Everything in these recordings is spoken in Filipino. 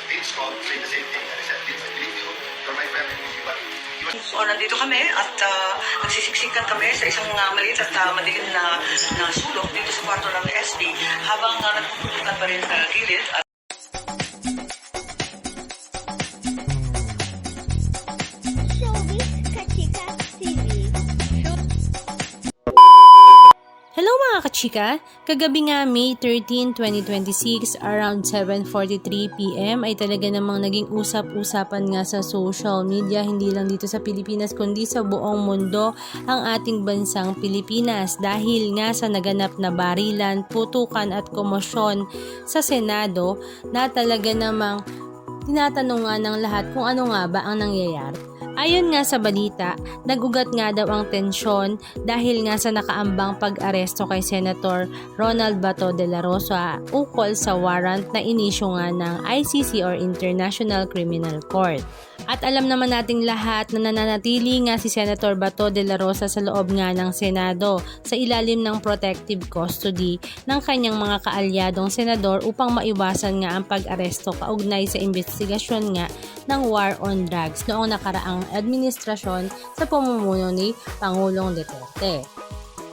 Vince called, say the same thing. And I said, Vince, I believe you. You're my friend. But he was... So, nandito kami at nagsisiksikan kami sa isang maliit at madilim na sulok dito sa kwarto ng SB habang nagpuputukan pa rin sa gilid. Hello mga kachika! Kagabi nga May 13, 2026 around 7:43 PM ay talaga namang naging usap-usapan nga sa social media hindi lang dito sa Pilipinas kundi sa buong mundo ang ating bansang Pilipinas dahil nga sa naganap na barilan, putukan at komosyon sa Senado na talaga namang tinatanong nga ng lahat kung ano nga ba ang nangyayari. Ayon nga sa balita, nagugat nga daw ang tensyon dahil nga sa nakaambang pag-aresto kay Senator Ronald Bato de la Rosa ukol sa warrant na inisyu nga ng ICC or International Criminal Court. At alam naman nating lahat na nananatili nga si Senator Bato de la Rosa sa loob nga ng Senado sa ilalim ng protective custody ng kanyang mga kaalyadong senador upang maiwasan nga ang pag-aresto kaugnay sa investigasyon nga ng war on drugs noong nakaraang administrasyon sa pamumuno ni Pangulong Duterte.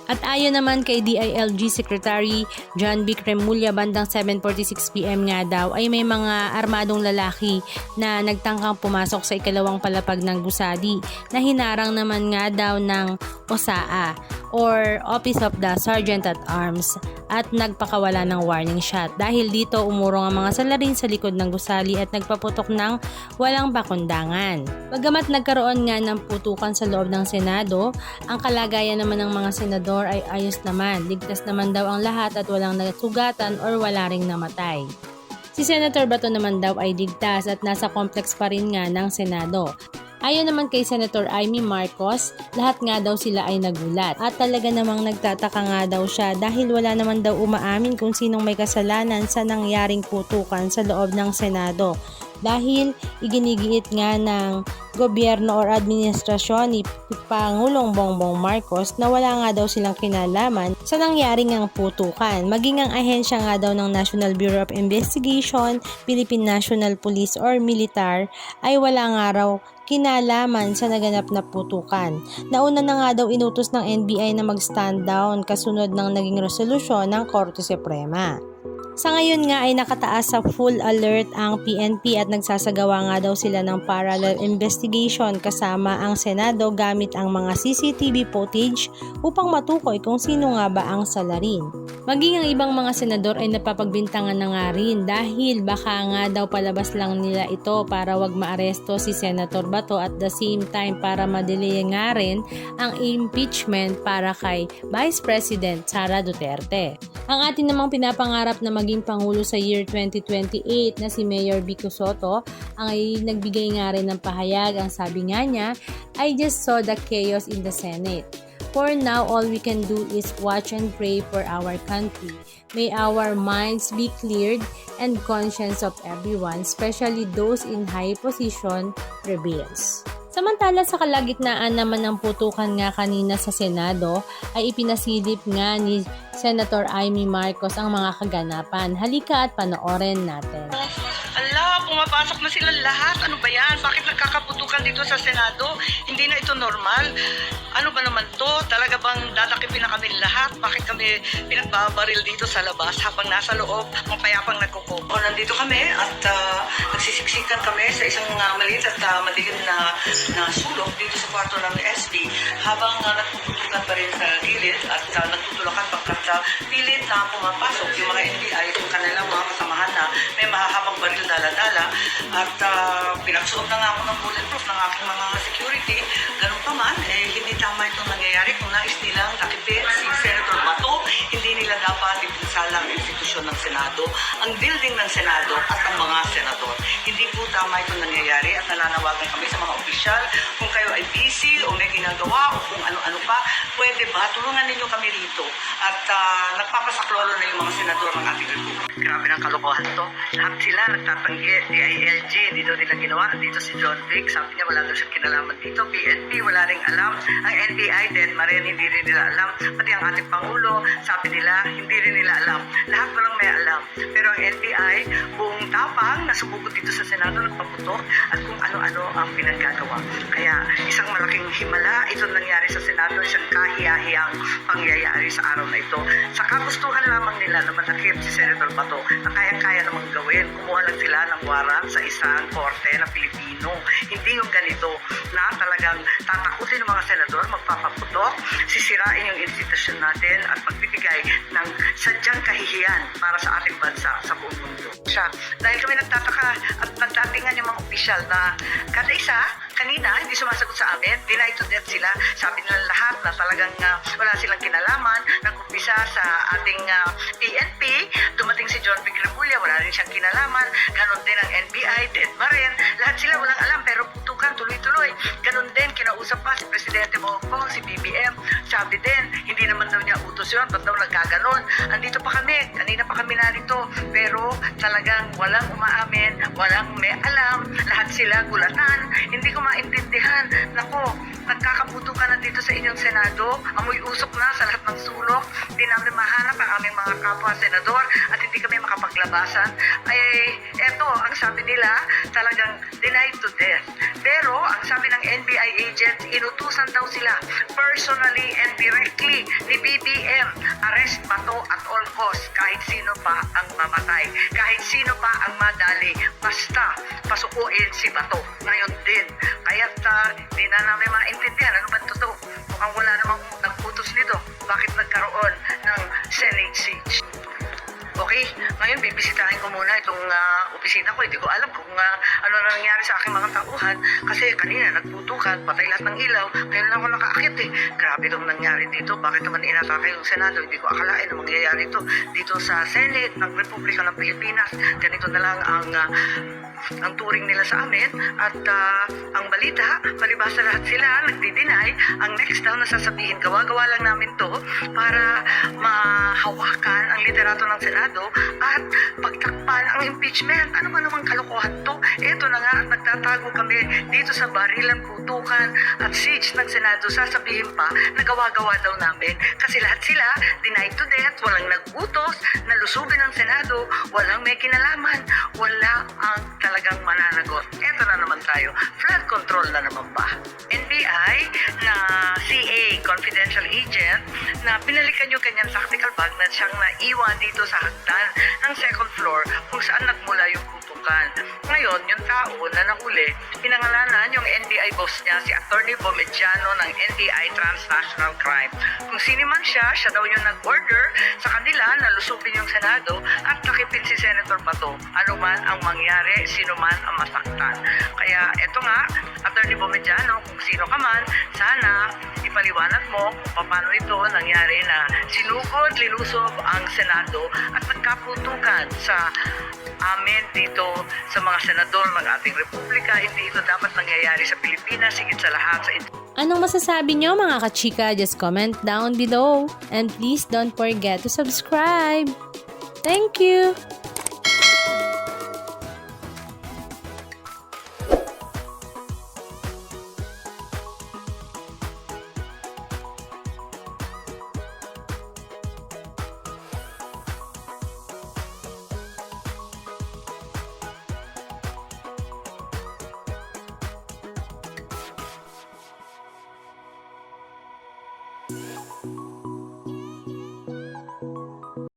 At ayon naman kay DILG Secretary John B. Cremulya bandang 7:46 PM nga daw ay may mga armadong lalaki na nagtangkang pumasok sa ikalawang palapag ng gusali na hinarang naman nga daw ng OSAA or Office of the Sergeant at Arms at nagpakawala ng warning shot. Dahil dito umurong ang mga salarin sa likod ng gusali at nagpaputok ng walang pakundangan. Bagamat nagkaroon nga ng putukan sa loob ng Senado, ang kalagayan naman ng mga senador ay ayos naman. Ligtas naman daw ang lahat at walang nagsugatan or wala ring namatay. Si Senator Bato naman daw ay ligtas at nasa complex pa rin nga ng Senado. Ayon naman kay Senator Amy Marcos, lahat nga daw sila ay nagulat at talaga namang nagtataka nga daw siya dahil wala naman daw umaamin kung sinong may kasalanan sa nangyaring putukan sa loob ng Senado. Dahil iginigiit nga ng gobyerno or administrasyon ni Pangulong Bongbong Marcos na wala nga daw silang kinalaman sa nangyaring ang putukan. Maging ang ahensya nga daw ng National Bureau of Investigation, Philippine National Police or Militar ay wala nga raw kinalaman sa naganap na putukan. Nauna na nga daw inutos ng NBI na mag-stand down kasunod ng naging resolusyon ng Korte Suprema. Sa ngayon nga ay nakataas sa full alert ang PNP at nagsasagawa nga daw sila ng parallel investigation kasama ang Senado gamit ang mga CCTV footage upang matukoy kung sino nga ba ang salarin. Maging ang ibang mga senador ay napapagbintangan na nga rin dahil baka nga daw palabas lang nila ito para wag maaresto si Senator Bato at the same time para madelay nga rin ang impeachment para kay Vice President Sara Duterte. Ang atin namang pinapangarap na maging Pangulo sa year 2028 na si Mayor Vico Sotto ay nagbigay nga rin ng pahayag. Ang sabi nga niya, I just saw the chaos in the Senate. For now, all we can do is watch and pray for our country. May our minds be cleared and conscience of everyone, especially those in high position, prevails. Samantala sa kalagitnaan naman ng putukan nga kanina sa Senado ay ipinasilip nga ni Senator Amy Marcos ang mga kaganapan. Halika at panoorin natin. Ala, pumapasok na sila lahat. Ano ba yan? Bakit nagkakaputukan dito sa Senado? Hindi na ito normal. Ano ba naman to? Talaga bang dadakipin na kami lahat? Bakit kami pinagbabaril dito sa labas habang nasa loob mapayapang nagkukupo? Nandito kami at nagsisiksikan kami sa isang maliit at madilim na sulok dito sa kwarto ng SB habang nagpuputukan pa rin sa gilid at nagtutulakan pagkat pilit na pumapasok yung mga NBI kung kanilang mga kasamahan na may mahahabang baril dala-dala at pinagsuot na nga ako ng bulletproof ng aking mga security. Ganun pa man, hindi tama itong nangyayari kung nais nilang nakipin si Senator Bato. Hindi nila dapat ipinsala ang institusyon ng Senado, ang building ng Senado at ang mga senador. Hindi po tama itong nangyayari at nananawagan kami sa mga opisyal kung kayo ay busy o may ginagawa o kung ano-ano pa, pwede ba tulungan ninyo kami rito at nagpapasaklolo na yung mga senador ng ating republika. Grabe ng kalokohan to. Lahat sila nagtatanggi, DILG, hindi daw nila ginawa. Dito si John Vic, sabi niya wala daw siyang kinalaman dito. PNP, wala ring alam. Ang NBI din, Marin, hindi rin nila alam. Pati ang ating Pangulo, sabi nila, hindi rin nila alam. Lahat walang may alam. Pero ang NBI, buong tapang na sumugod dito sa Senado, nagpaputok at kung ano-ano ang pinaggagawa. Kaya isang malaking himala ito nangyari sa Senado, isang kahiyahiyang pangyayari sa araw na ito. Sa kagustuhan lamang nila na manakip si Senator Bato na kayang-kaya namang gawin. Kumuha lang sila ng warrant sa isang korte na Pilipino. Hindi yung ganito na talagang tatakutin ng mga senador, magpapaputok, sisirain yung institusyon natin at magbibigay ng sadyang kahihiyan para sa ating bansa sa buong mundo. Dahil kami nagtataka at nagdatingan yung mga opisyal na kada isa, kanina, hindi sumasagot sa amin, deny to death sila. Sabi nila lahat na talagang wala silang kinalaman. Nag-umpisa sa ating PNP, dumating si John Vic Remulla, wala rin siyang kinalaman. Ganon din ang NBI, dead ma rin. Lahat sila walang alam, pero putukan tuloy-tuloy. Ganon din, kinausap pa si Presidente Bongbong, si BBM. Sabi din, hindi naman daw niya utos yun, ba't daw nagkaganon? Andito pa kami, kanina pa kami narito, pero talagang walang umaamin, walang may alam, lahat sila gulatan. Hindi ko maintindihan. Nako, nagkakaputukan na dito sa inyong Senado, amoy usok na sa lahat ng sulok, hindi namin mahanap ang aming mga kapwa senador at hindi kami makapaglabasan. Ay, eto, ang sabi nila, talagang denied to death. Pero, ang sabi ng NBI agent, inutusan daw sila personally and directly ni BBM, arrest Bato at all costs, kahit sino pa ang mamatay, kahit sino pa ang madali, basta pasukuin si Bato. Ngayon din, kaya di na namin maintindihan ano ba totoo. Mukhang wala namang nagputos nito. Bakit nagkaroon ng Senate siege? Okay, ngayon bibisitahin ko muna itong opisina ko. Hindi ko alam kung ano na nangyari sa aking mga tauhan. Kasi kanina nagputukan, patay lahat ng ilaw. Ngayon lang ako nakaakit eh. Grabe itong nangyari dito. Bakit naman inatake yung Senado? Hindi ko akalain na mangyayari ito dito sa Senate ng Republika ng Pilipinas. Ganito na lang ang turing nila sa amin at ang balita, palibasa lahat sila nagdi-deny. Ang next daw na sasabihin, gawa-gawa lang namin to para mahawakan ang liderato ng Senado at pagtakpan ang impeachment. Ano ba namang kalokohan to? Eto na nga, nagtatago kami dito sa barilan, putukan at siege ng Senado. Sasabihin pa na gawa-gawa daw namin kasi lahat sila denied to death, walang nag-utos, nalusubin ng Senado, walang may kinalaman, wala ang talagang mananagot. Eto na naman tayo. Flood control na naman ba? NBI na CA, confidential agent, na pinalikan yung kanyang tactical bag na siyang naiwan dito sa hagdan ng second floor kung saan nagmula yung putukan. Ngayon, yung tao na nahuli, pinangalanan yung NBI boss niya, si Attorney Bomediano ng NBI Transnational Crime. Kung sino man siya daw yung nag-order sa kanila na lusubin yung Senado at nakipin si Senator Bato. Ano man ang mangyari, sino man ang masaktan. Kaya eto nga, Attorney Bomediano, kung sino ka man, sana ipaliwanag mo kung paano ito nangyari na sinugod, lilusob ang Senado at nagkaputukan sa amin dito sa mga senador ng ating republika. Hindi ito dapat nangyayari sa Pilipinas, higit sa lahat sa Anong masasabi nyo mga kachika? Just comment down below. And please don't forget to subscribe. Thank you!